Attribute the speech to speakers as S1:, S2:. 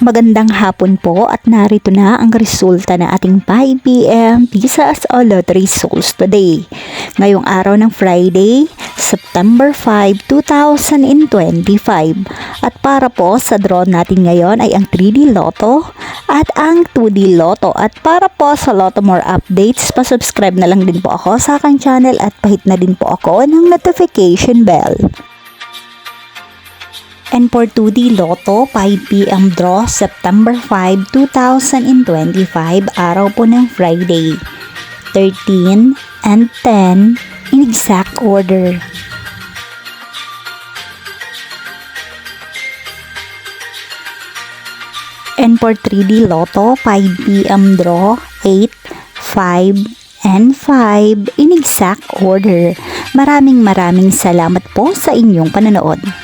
S1: Magandang hapon po at narito na ang resulta ng ating 5 p.m. Visas o Lottery Souls today. Ngayong araw ng Friday, September 5, 2025. At para po sa draw natin ngayon ay ang 3D Lotto at ang 2D Lotto. At para po sa Lotto More updates, pasubscribe na lang din po ako sa aking channel at pahit na din po ako ng notification bell. And for 2D Lotto, 5 p.m. draw, September 5, 2025, araw po ng Friday. 13 and 10 in exact order. And for 3D Lotto, 5 p.m. draw, 8, 5, and 5 in exact order. Maraming salamat po sa inyong panonood.